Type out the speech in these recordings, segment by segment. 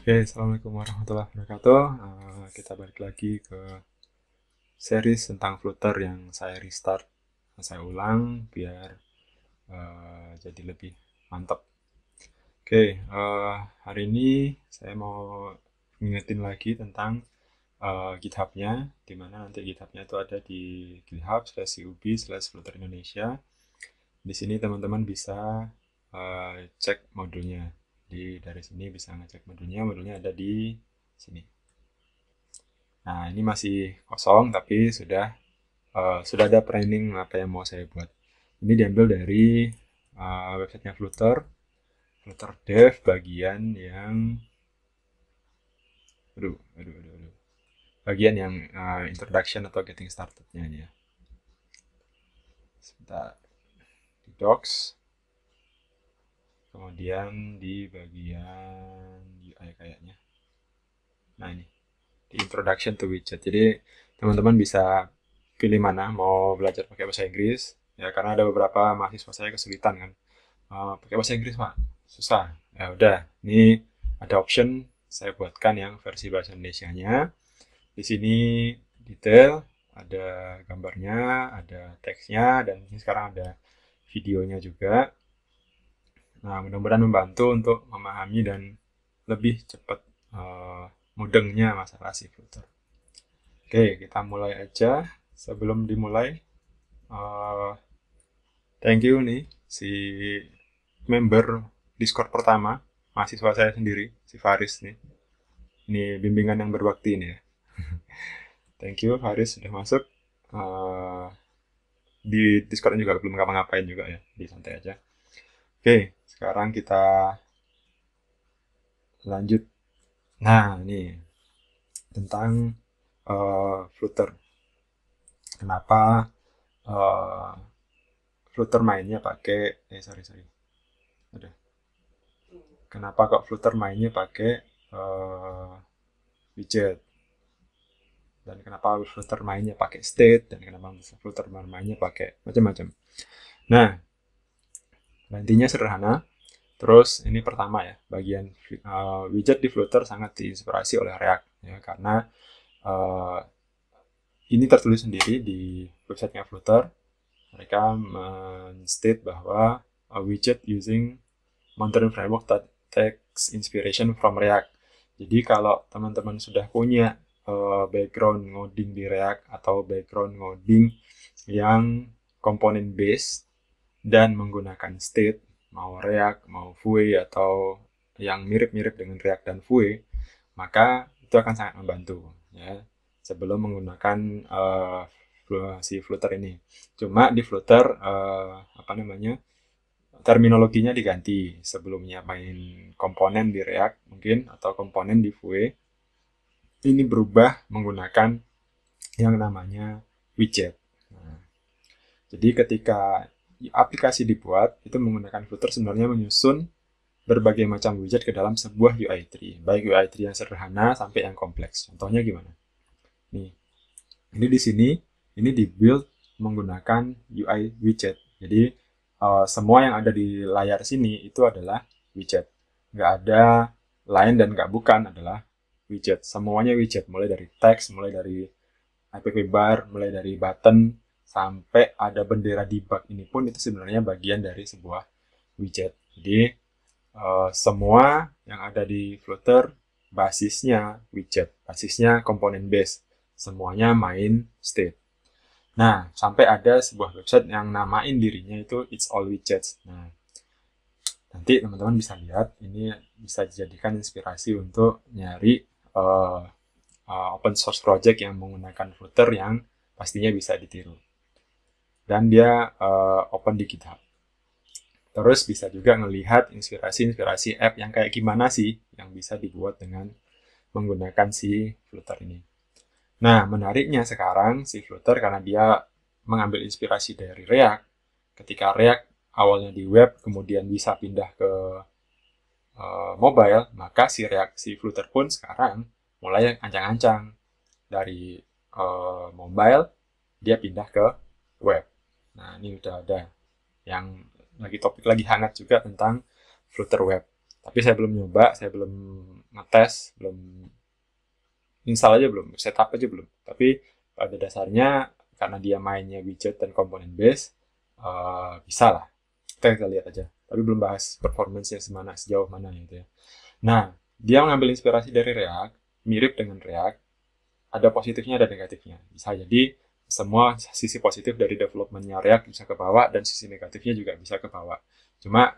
Oke, Assalamualaikum warahmatullahi wabarakatuh. Kita balik lagi ke series tentang Flutter yang saya restart, saya ulang biar jadi lebih mantap. Oke, hari ini saya mau ngingetin lagi tentang GitHub-nya, di mana nanti GitHub-nya itu ada di github/cub/Flutter Indonesia. Di sini teman-teman bisa cek modulnya. Jadi dari sini bisa ngecek modulnya, modulnya ada di sini. Nah, ini masih kosong tapi sudah ada planning apa yang mau saya buat. Ini diambil dari websitenya Flutter, Flutter Dev bagian yang bagian yang introduction atau getting started-nya ya. Sebentar. Di docs. Kemudian di bagian UI kayaknya. Nah, ini di introduction to widget. Jadi teman-teman bisa pilih mana mau belajar pakai bahasa Inggris ya, karena ada beberapa mahasiswa saya kesulitan kan. Pakai bahasa Inggris pak susah, ya udah ini ada option saya buatkan yang versi bahasa Indonesianya. Di sini detail, ada gambarnya, ada teksnya, dan ini sekarang ada videonya juga. Nah, mudah-mudahan membantu untuk memahami dan lebih cepat mudengnya masalah si Flutter. Oke, kita mulai aja. Sebelum dimulai, uh, thank you nih si member Discord pertama, mahasiswa saya sendiri, si Faris nih. Ini bimbingan yang berbakti ini ya. Thank you Faris sudah masuk. Uh, di Discord juga belum ngapa-ngapain juga ya, di santai aja. Oke, sekarang kita lanjut. Nah, ini tentang Flutter. Kenapa uh, Flutter mainnya pakai sorry. Ada. Kenapa kok Flutter mainnya pakai widget? Dan kenapa Flutter mainnya pakai state? Dan kenapa Flutter mainnya pakai macam-macam? Nah, intinya sederhana. Terus ini pertama ya, bagian widget di Flutter sangat diinspirasi oleh React ya, karena uh, ini tertulis sendiri di websitenya Flutter. Mereka men-state bahwa a widget using modern framework that takes inspiration from React. Jadi kalau teman-teman sudah punya background ngoding di React atau background ngoding yang komponen base dan menggunakan state, mau React, mau Vue, atau yang mirip-mirip dengan React dan Vue, maka itu akan sangat membantu ya sebelum menggunakan si Flutter ini. Cuma di Flutter terminologinya diganti. Sebelumnya main komponen di React mungkin atau komponen di Vue, ini berubah menggunakan yang namanya widget. Nah, jadi ketika aplikasi dibuat, itu menggunakan Flutter sebenarnya menyusun berbagai macam widget ke dalam sebuah UI tree. Baik UI tree yang sederhana sampai yang kompleks. Contohnya gimana? Nih, ini di sini, ini di-build menggunakan UI widget. Jadi, semua yang ada di layar sini itu adalah widget. Nggak ada lain dan nggak bukan adalah widget. Semuanya widget, mulai dari teks, mulai dari app bar, mulai dari button, sampai ada bendera debug ini pun itu sebenarnya bagian dari sebuah widget. Jadi semua yang ada di Flutter basisnya widget, basisnya komponen base, semuanya main state. Nah, sampai ada sebuah website yang namain dirinya itu It's All Widgets. Nah, nanti teman-teman bisa lihat, ini bisa dijadikan inspirasi untuk nyari open source project yang menggunakan Flutter yang pastinya bisa ditiru. Dan dia open di GitHub. Terus bisa juga ngelihat inspirasi-inspirasi app yang kayak gimana sih yang bisa dibuat dengan menggunakan si Flutter ini. Nah, menariknya sekarang si Flutter karena dia mengambil inspirasi dari React. Ketika React awalnya di web, kemudian bisa pindah ke mobile, maka si Flutter pun sekarang mulai ancang-ancang dari mobile, dia pindah ke web. Nah, ini udah ada yang lagi topik lagi hangat juga tentang Flutter Web. Tapi saya belum nyoba, saya belum ngetes, belum install aja belum, setup aja belum. Tapi pada dasarnya karena dia mainnya widget dan komponen base, bisa lah. Kita lihat aja. Tapi belum bahas performance-nya sejauh mana gitu ya. Nah, dia mengambil inspirasi dari React, mirip dengan React, ada positifnya ada negatifnya. Bisa jadi semua sisi positif dari development-nya React bisa ke bawah dan sisi negatifnya juga bisa ke bawah. Cuma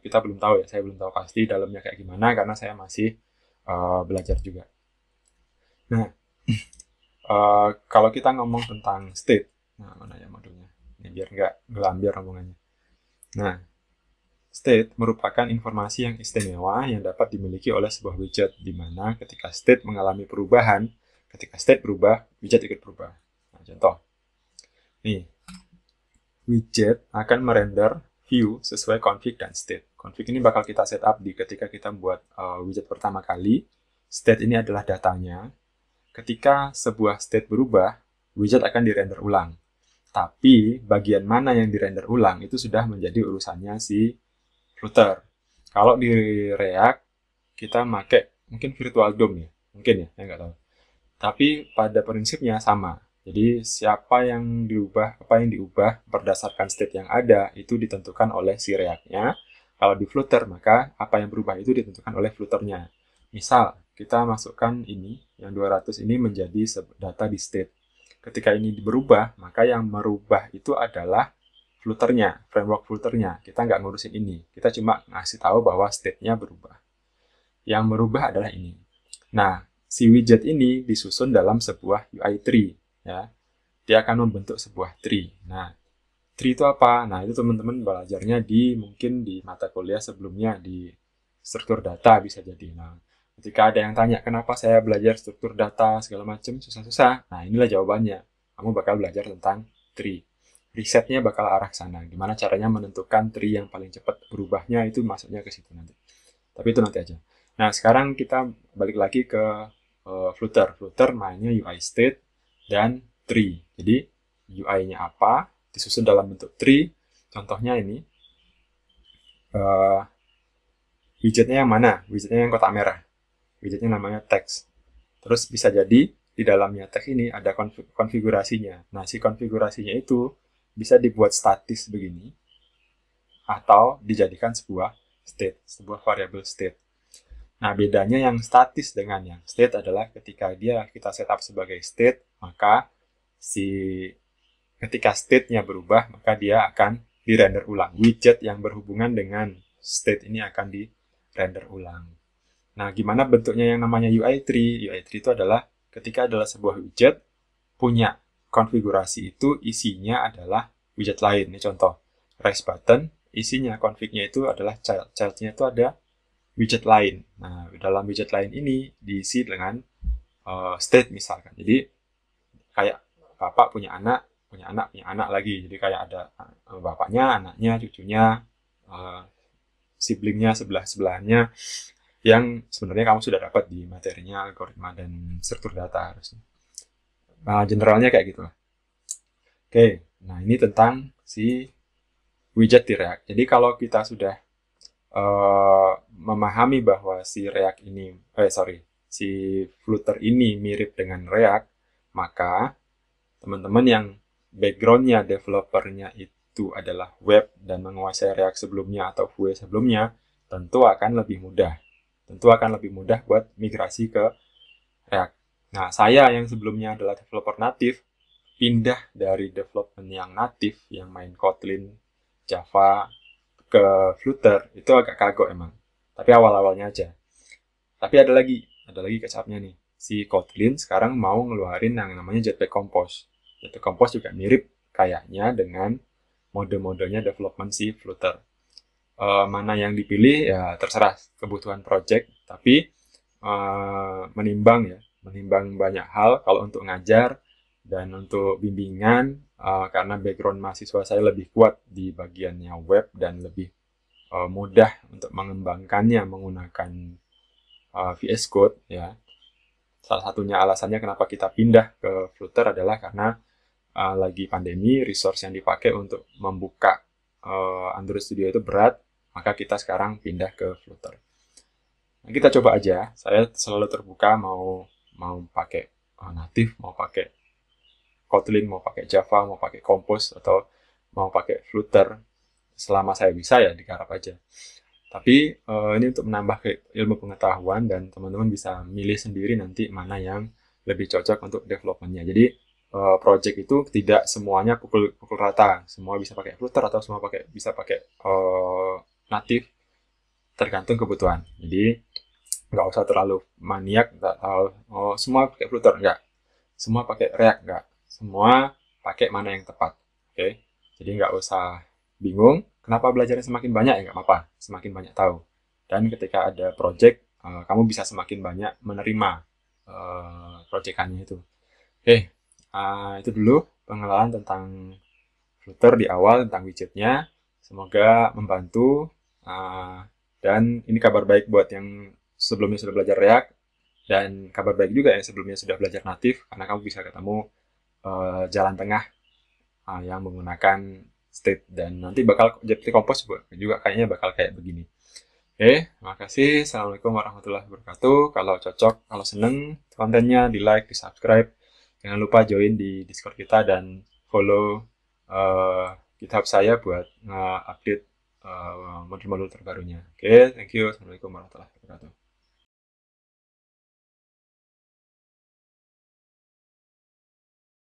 kita belum tahu ya, saya belum tahu pasti dalamnya kayak gimana karena saya masih belajar juga. Nah, kalau kita ngomong tentang state, nah mana ya modulnya? Ini biar nggak gelambir omongannya. Nah, state merupakan informasi yang istimewa yang dapat dimiliki oleh sebuah widget, di mana ketika state mengalami perubahan, ketika state berubah, widget ikut berubah. Nah, contoh, nih, widget akan merender view sesuai config dan state. Config ini bakal kita setup ketika kita buat widget pertama kali. State ini adalah datanya. Ketika sebuah state berubah, widget akan dirender ulang. Tapi bagian mana yang dirender ulang itu sudah menjadi urusannya si Flutter. Kalau di React kita pakai mungkin Virtual DOM ya, mungkin ya, saya nggak tahu. Tapi pada prinsipnya sama. Jadi siapa yang diubah, apa yang diubah berdasarkan state yang ada itu ditentukan oleh si React-nya. Kalau di Flutter maka apa yang berubah itu ditentukan oleh Flutter-nya. Misal kita masukkan ini yang 200 ini menjadi data di state. Ketika ini berubah, maka yang merubah itu adalah Flutter-nya, framework Flutter-nya. Kita nggak ngurusin ini. Kita cuma ngasih tahu bahwa state-nya berubah. Yang merubah adalah ini. Nah, si widget ini disusun dalam sebuah UI tree. Ya. Dia akan membentuk sebuah tree. Nah, tree itu apa? Nah, itu teman-teman belajarnya mungkin di mata kuliah sebelumnya di struktur data bisa jadi. Nah, ketika ada yang tanya, kenapa saya belajar struktur data segala macam, susah-susah. Nah, inilah jawabannya. Kamu bakal belajar tentang tree. Risetnya bakal arah ke sana. Gimana caranya menentukan tree yang paling cepat berubahnya itu masuknya ke situ nanti. Tapi itu nanti aja. Nah, sekarang kita balik lagi ke Flutter. Flutter mainnya UI state dan tree. Jadi, UI-nya apa? Disusun dalam bentuk tree. Contohnya ini. Widgetnya yang mana? Widgetnya yang kotak merah. Widgetnya namanya text. Terus bisa jadi di dalamnya teks ini ada konfigurasinya. Nah, si konfigurasinya itu bisa dibuat statis begini atau dijadikan sebuah state, sebuah variable state. Nah, bedanya yang statis dengan yang state adalah ketika kita setup sebagai state, maka ketika state-nya berubah, maka dia akan dirender ulang. Widget yang berhubungan dengan state ini akan dirender ulang. Nah, gimana bentuknya yang namanya UI tree? UI tree itu adalah ketika adalah sebuah widget punya konfigurasi itu isinya adalah widget lain. Ini contoh, raise button, isinya config-nya itu adalah child. Child-nya itu ada widget lain. Nah, dalam widget lain ini diisi dengan state misalkan. Jadi, kayak bapak punya anak lagi. Jadi kayak ada bapaknya, anaknya, cucunya, siblingnya, sebelahnya, yang sebenarnya kamu sudah dapat di materinya algoritma dan struktur data harusnya. Nah, generalnya kayak gitu. Oke, nah ini tentang si widget di React. Jadi kalau kita sudah memahami bahwa si React ini, si Flutter ini mirip dengan React, maka teman-teman yang background-nya, developer-nya itu adalah web dan menguasai React sebelumnya atau Vue sebelumnya, tentu akan lebih mudah. Tentu akan lebih mudah buat migrasi ke React. Nah, saya yang sebelumnya adalah developer native, pindah dari development yang native, yang main Kotlin, Java, ke Flutter, itu agak kagok emang. Tapi awal-awalnya aja. Tapi ada lagi kecapnya nih. Si Kotlin sekarang mau ngeluarin yang namanya Jetpack Compose. Jetpack Compose juga mirip kayaknya dengan mode-modenya development si Flutter. Mana yang dipilih ya terserah kebutuhan project, tapi menimbang banyak hal. Kalau untuk ngajar dan untuk bimbingan, karena background mahasiswa saya lebih kuat di bagiannya web dan lebih mudah untuk mengembangkannya menggunakan VS Code ya. Salah satunya alasannya kenapa kita pindah ke Flutter adalah karena lagi pandemi, resource yang dipakai untuk membuka Android Studio itu berat, maka kita sekarang pindah ke Flutter. Nah, kita coba aja. Saya selalu terbuka mau mau pakai native, mau pakai Kotlin, mau pakai Java, mau pakai Compose, atau mau pakai Flutter. Selama saya bisa ya digarap aja. Tapi ini untuk menambah ilmu pengetahuan dan teman-teman bisa milih sendiri nanti mana yang lebih cocok untuk development-nya. Jadi project itu tidak semuanya pukul rata. Semua bisa pakai Flutter atau semua bisa pakai native, tergantung kebutuhan. Jadi nggak usah terlalu maniak, nggak tahu semua pakai Flutter, nggak. Semua pakai React, nggak. Semua pakai mana yang tepat. Oke, jadi nggak usah bingung. Kenapa belajarnya semakin banyak ya nggak apa-apa, semakin banyak tahu. Dan ketika ada project, kamu bisa semakin banyak menerima proyekannya itu. Oke, itu dulu pengenalan tentang Flutter di awal tentang widgetnya. Semoga membantu. Dan ini kabar baik buat yang sebelumnya sudah belajar React, dan kabar baik juga yang sebelumnya sudah belajar native, karena kamu bisa ketemu jalan tengah yang menggunakan state, dan nanti bakal jadi Compose juga kayaknya bakal kayak begini. Oke, terima kasih. Assalamualaikum warahmatullahi wabarakatuh. Kalau cocok, kalau seneng kontennya, di like, di subscribe. Jangan lupa join di Discord kita dan follow GitHub saya buat update modul-modul terbarunya. Oke, thank you. Assalamualaikum warahmatullahi wabarakatuh.